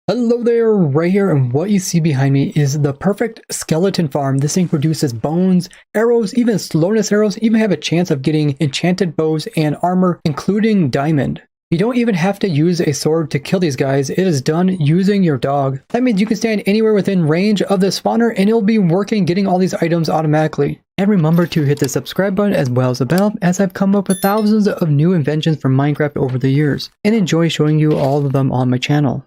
Hello there, right here, and what you see behind me is the perfect skeleton farm. This thing produces bones, arrows, even slowness arrows, even have a chance of getting enchanted bows and armor, including diamond. You don't even have to use a sword to kill these guys, it is done using your dog. That means you can stand anywhere within range of the spawner and it'll be working getting all these items automatically. And remember to hit the subscribe button as well as the bell, as I've come up with thousands of new inventions from Minecraft over the years, and enjoy showing you all of them on my channel.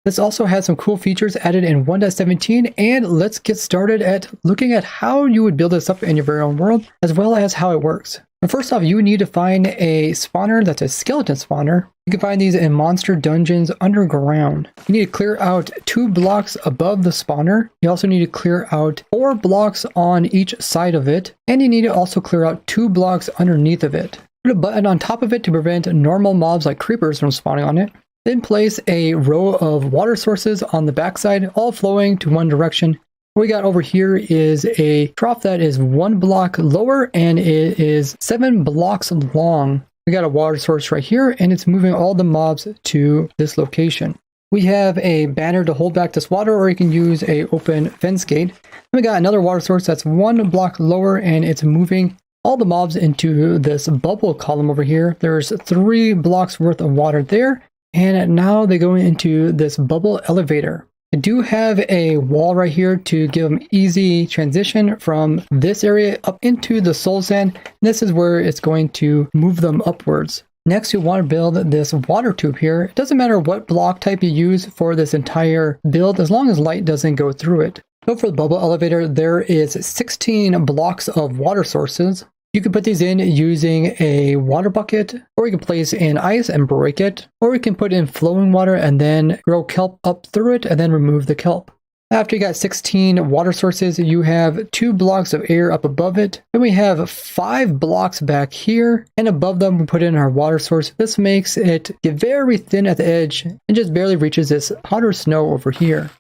This also has some cool features added in 1.17, and let's get started at looking at how you would build this up in your very own world, as well as how it works. But first off, you would need to find a spawner that's a skeleton spawner. You can find these in monster dungeons underground. You need to clear out 2 blocks above the spawner. You also need to clear out 4 blocks on each side of it, and you need to also clear out 2 blocks underneath of it. Put a button on top of it to prevent normal mobs like creepers from spawning on it. Then place a row of water sources on the backside, all flowing to one direction. What we got over here is a trough that is 1 block lower and it is 7 blocks long. We got a water source right here and it's moving all the mobs to this location. We have a banner to hold back this water, or you can use a open fence gate. Then we got another water source that's 1 block lower and it's moving all the mobs into this bubble column over here. There's 3 blocks worth of water there. And now they go into this bubble elevator. I do have a wall right here to give them easy transition from this area up into the soul sand. This is where it's going to move them upwards. Next, you want to build this water tube here. It doesn't matter what block type you use for this entire build, as long as light doesn't go through it. So for the bubble elevator, there is 16 blocks of water sources. You can put these in using a water bucket, or you can place in ice and break it, or you can put in flowing water and then grow kelp up through it and then remove the kelp. After you got 16 water sources, you have 2 blocks of air up above it. Then we have 5 blocks back here, and above them we put in our water source. This makes it get very thin at the edge and just barely reaches this powder snow over here.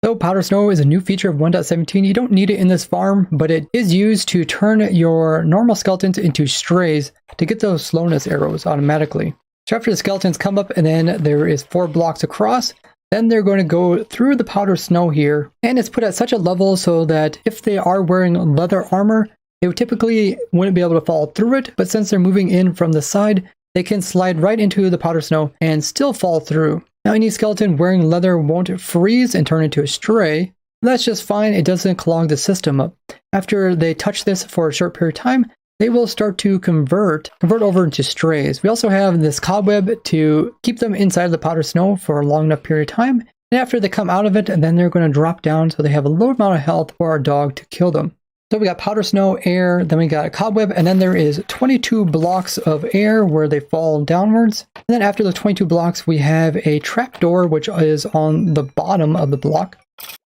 So powder snow is a new feature of 1.17. You don't need it in this farm, but it is used to turn your normal skeletons into strays to get those slowness arrows automatically. So after the skeletons come up and then there is 4 blocks across, then they're going to go through the powder snow here, and it's put at such a level so that if they are wearing leather armor, they would typically wouldn't be able to fall through it, but since they're moving in from the side, they can slide right into the powder snow and still fall through. Now any skeleton wearing leather won't freeze and turn into a stray. That's just fine, it doesn't clog the system up. After they touch this for a short period of time, they will start to convert over into strays. We also have this cobweb to keep them inside of the powder snow for a long enough period of time. And after they come out of it, and then they're going to drop down so they have a low amount of health for our dog to kill them. So we got powder snow, air, then we got a cobweb, and then there is 22 blocks of air where they fall downwards. And then after the 22 blocks, we have a trapdoor, which is on the bottom of the block.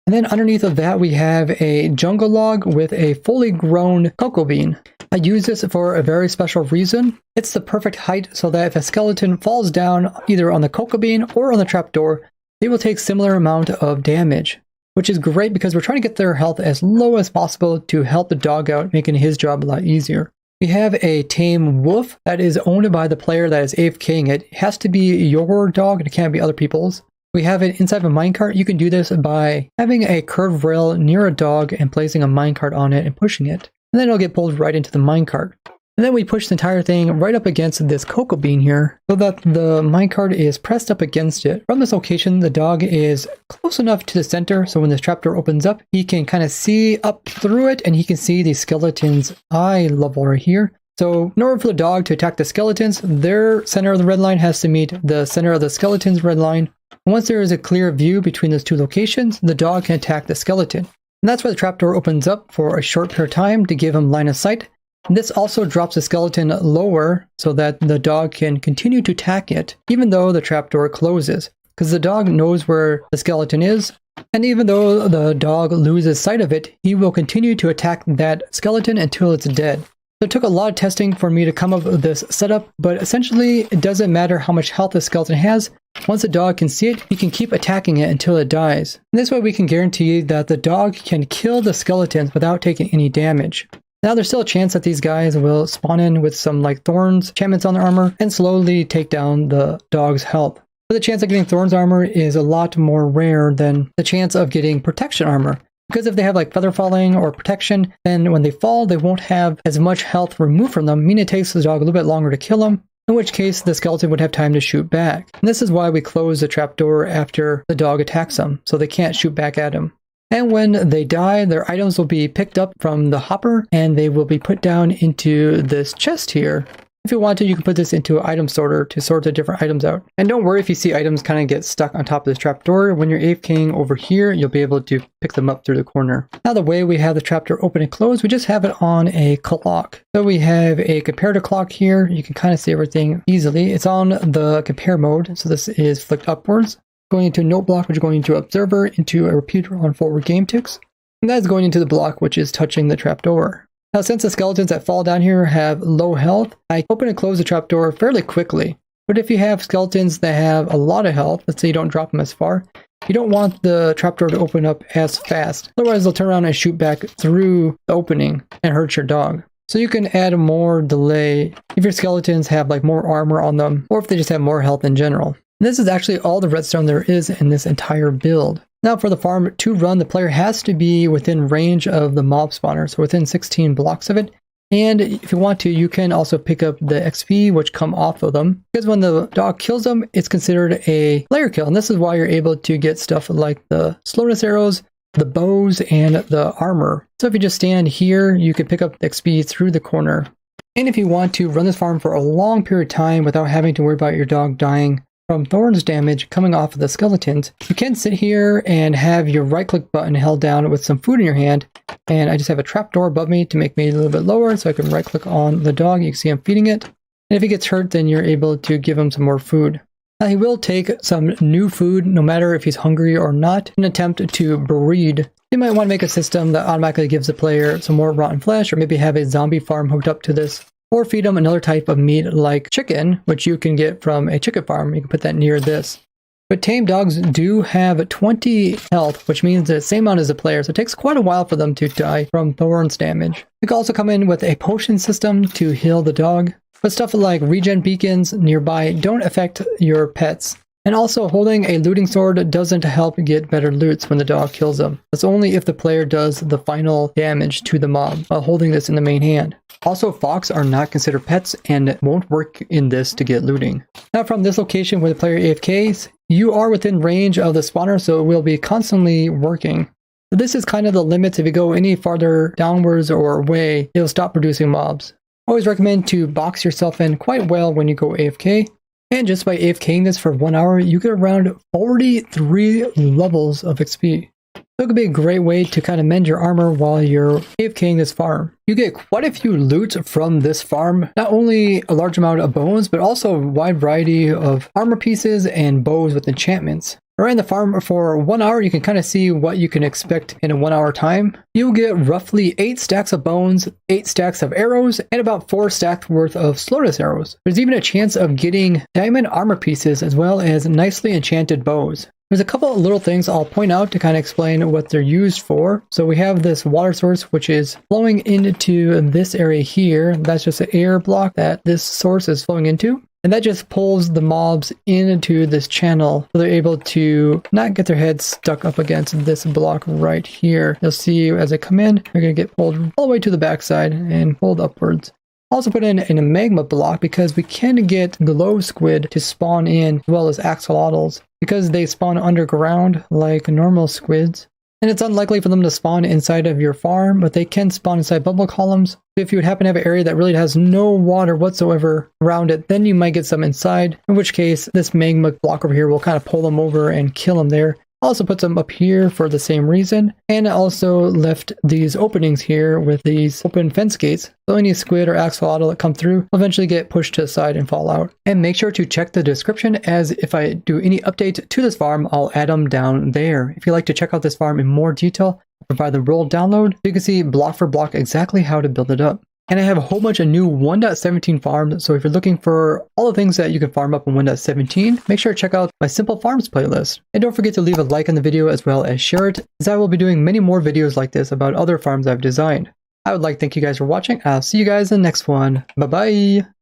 And then underneath of that, we have a jungle log with a fully grown cocoa bean. I use this for a very special reason. It's the perfect height so that if a skeleton falls down either on the cocoa bean or on the trapdoor, they will take similar amount of damage. Which is great because we're trying to get their health as low as possible to help the dog out, making his job a lot easier. We have a tame wolf that is owned by the player that is AFKing it. It has to be your dog and it can't be other people's. We have it inside of a minecart. You can do this by having a curved rail near a dog and placing a minecart on it and pushing it. And then it'll get pulled right into the minecart. And then we push the entire thing right up against this cocoa bean here so that the minecart is pressed up against it. From this location, the dog is close enough to the center so when this trapdoor opens up, he can kind of see up through it and he can see the skeleton's eye level right here. So in order for the dog to attack the skeletons, their center of the red line has to meet the center of the skeleton's red line. Once there is a clear view between those 2 locations, the dog can attack the skeleton. And that's why the trapdoor opens up for a short period of time to give him line of sight. This also drops the skeleton lower so that the dog can continue to attack it even though the trapdoor closes, because the dog knows where the skeleton is, and even though the dog loses sight of it, he will continue to attack that skeleton until it's dead. So it took a lot of testing for me to come up with this setup, but essentially it doesn't matter how much health the skeleton has. Once the dog can see it, he can keep attacking it until it dies. And this way we can guarantee that the dog can kill the skeletons without taking any damage. Now there's still a chance that these guys will spawn in with some like thorns, enchantments on their armor, and slowly take down the dog's health. But the chance of getting Thorns armor is a lot more rare than the chance of getting protection armor. Because if they have like feather falling or protection, then when they fall, they won't have as much health removed from them, meaning it takes the dog a little bit longer to kill them, in which case the skeleton would have time to shoot back. And this is why we close the trapdoor after the dog attacks them, so they can't shoot back at him. And when they die, their items will be picked up from the hopper and they will be put down into this chest here. If you want to, you can put this into an item sorter to sort the different items out. And don't worry if you see items kind of get stuck on top of this trapdoor. When you're AFKing over here, you'll be able to pick them up through the corner. Now the way we have the trapdoor open and close, we just have it on a clock. So we have a comparator clock here. You can kind of see everything easily. It's on the compare mode, so this is flicked upwards. Going into a note block, which is going into observer, into a repeater on forward game ticks. And that is going into the block, which is touching the trapdoor. Now, since the skeletons that fall down here have low health, I open and close the trapdoor fairly quickly. But if you have skeletons that have a lot of health, let's say you don't drop them as far, you don't want the trapdoor to open up as fast. Otherwise, they'll turn around and shoot back through the opening and hurt your dog. So you can add more delay if your skeletons have like more armor on them, or if they just have more health in general. And this is actually all the redstone there is in this entire build. Now for the farm to run, the player has to be within range of the mob spawner, so within 16 blocks of it. And if you want to, you can also pick up the XP which come off of them. Because when the dog kills them, it's considered a player kill. And this is why you're able to get stuff like the slowness arrows, the bows, and the armor. So if you just stand here, you can pick up the XP through the corner. And if you want to run this farm for a long period of time without having to worry about your dog dying from thorns damage coming off of the skeletons, you can sit here and have your right click button held down with some food in your hand. And I just have a trapdoor above me to make me a little bit lower so I can right click on the dog. You can see I'm feeding it. And if he gets hurt, then you're able to give him some more food. Now he will take some new food no matter if he's hungry or not in an attempt to breed. You might want to make a system that automatically gives the player some more rotten flesh, or maybe have a zombie farm hooked up to this. Or feed them another type of meat like chicken, which you can get from a chicken farm. You can put that near this. But tame dogs do have 20 health, which means the same amount as the player, so it takes quite a while for them to die from thorns damage. You can also come in with a potion system to heal the dog, but stuff like regen beacons nearby don't affect your pets. And also holding a looting sword doesn't help get better loots when the dog kills them. That's only if the player does the final damage to the mob while holding this in the main hand. Also, fox are not considered pets and won't work in this to get looting. Now from this location where the player AFKs, you are within range of the spawner, so it will be constantly working. This is kind of the limits. If you go any farther downwards or away, it'll stop producing mobs. Always recommend to box yourself in quite well when you go AFK. And just by AFKing this for 1 hour, you get around 43 levels of XP. So it could be a great way to kind of mend your armor while you're AFKing this farm. You get quite a few loot from this farm, not only a large amount of bones, but also a wide variety of armor pieces and bows with enchantments. Around the farm for 1 hour, you can kind of see what you can expect in a 1 hour time. You'll get roughly 8 stacks of bones, 8 stacks of arrows, and about 4 stacks worth of slowness arrows. There's even a chance of getting diamond armor pieces as well as nicely enchanted bows. There's a couple of little things I'll point out to kind of explain what they're used for. So we have this water source which is flowing into this area here. That's just an air block that this source is flowing into. And that just pulls the mobs into this channel so they're able to not get their heads stuck up against this block right here. You'll see as they come in, they're going to get pulled all the way to the backside and pulled upwards. Also put in a magma block because we can get glow squid to spawn in as well as axolotls because they spawn underground like normal squids. And it's unlikely for them to spawn inside of your farm, but they can spawn inside bubble columns. If you would happen to have an area that really has no water whatsoever around it, then you might get some inside, in which case this magma block over here will kind of pull them over and kill them there. Also put them up here for the same reason, and also left these openings here with these open fence gates. So any squid or axolotl that come through will eventually get pushed to the side and fall out. And make sure to check the description, as if I do any update to this farm, I'll add them down there. If you'd like to check out this farm in more detail, I'll provide the roll download so you can see block for block exactly how to build it up. And I have a whole bunch of new 1.17 farms, so if you're looking for all the things that you can farm up in 1.17, make sure to check out my Simple Farms playlist. And don't forget to leave a like on the video as well as share it, as I will be doing many more videos like this about other farms I've designed. I would like to thank you guys for watching. I'll see you guys in the next one. Bye bye!